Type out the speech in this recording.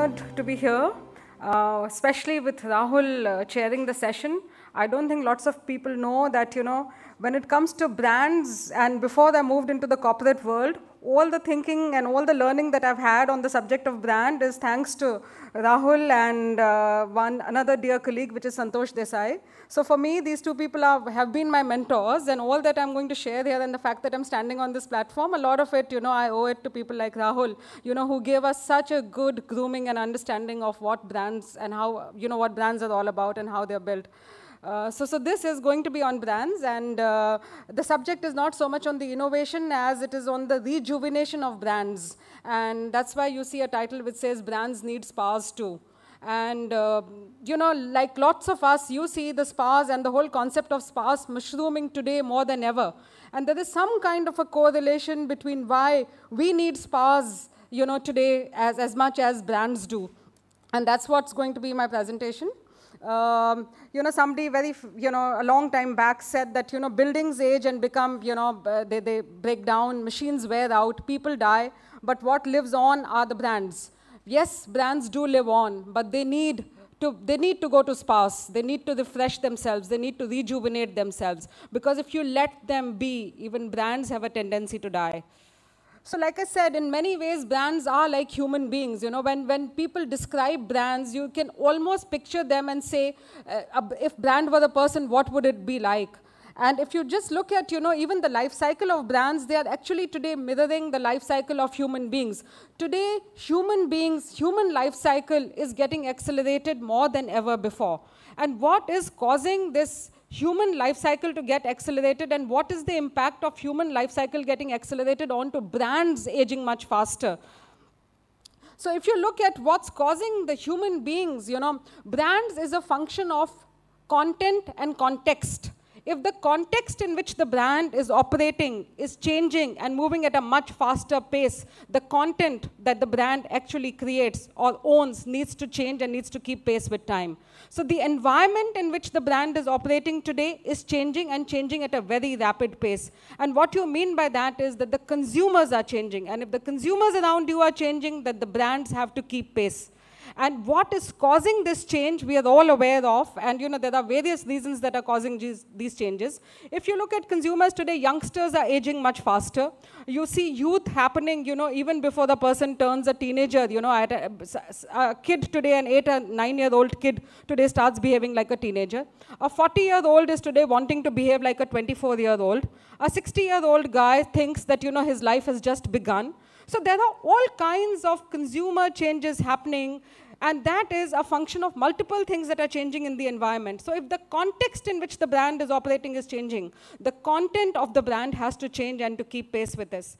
honored to be here, especially with Rahul chairing the session. I don't think lots of people know that, when it comes to brands, and before I moved into the corporate world, all the thinking and all the learning that I've had on the subject of brand is thanks to Rahul and another dear colleague, which is Santosh Desai. So for me, these two people have been my mentors, and all that I'm going to share here and the fact that I'm standing on this platform, a lot of it, I owe it to people like Rahul, who gave us such a good grooming and understanding of what brands and how, what brands are all about and how they're built. So this is going to be on brands, and the subject is not so much on the innovation as it is on the rejuvenation of brands. And that's why you see a title which says brands need spas too. And like lots of us, you see the spas and the whole concept of spas mushrooming today more than ever. And there is some kind of a correlation between why we need spas today as much as brands do. And that's what's going to be my presentation. Somebody a long time back said that, buildings age and become, they break down, machines wear out, people die, but what lives on are the brands. Yes, brands do live on, but they need to go to spas, they need to refresh themselves, they need to rejuvenate themselves, because if you let them be, even brands have a tendency to die. So like I said, in many ways, brands are like human beings. When people describe brands, you can almost picture them and say, if brand were a person, what would it be like? And if you just look at, even the life cycle of brands, they are actually today mirroring the life cycle of human beings. Today, human life cycle is getting accelerated more than ever before. And what is causing this human life cycle to get accelerated, and what is the impact of human life cycle getting accelerated onto brands aging much faster? So if you look at what's causing the human beings, brands is a function of content and context. If the context in which the brand is operating is changing and moving at a much faster pace, the content that the brand actually creates or owns needs to change and needs to keep pace with time. So the environment in which the brand is operating today is changing, and changing at a very rapid pace. And what you mean by that is that the consumers are changing. And if the consumers around you are changing, then the brands have to keep pace. And what is causing this change, we are all aware of, and there are various reasons that are causing these changes. If you look at consumers today, youngsters are aging much faster. You see youth happening, even before the person turns a teenager. A kid today, an 8 or 9-year-old kid today starts behaving like a teenager. A 40-year-old is today wanting to behave like a 24-year-old. A 60-year-old guy thinks that, his life has just begun. So there are all kinds of consumer changes happening, and that is a function of multiple things that are changing in the environment. So if the context in which the brand is operating is changing, the content of the brand has to change and to keep pace with this.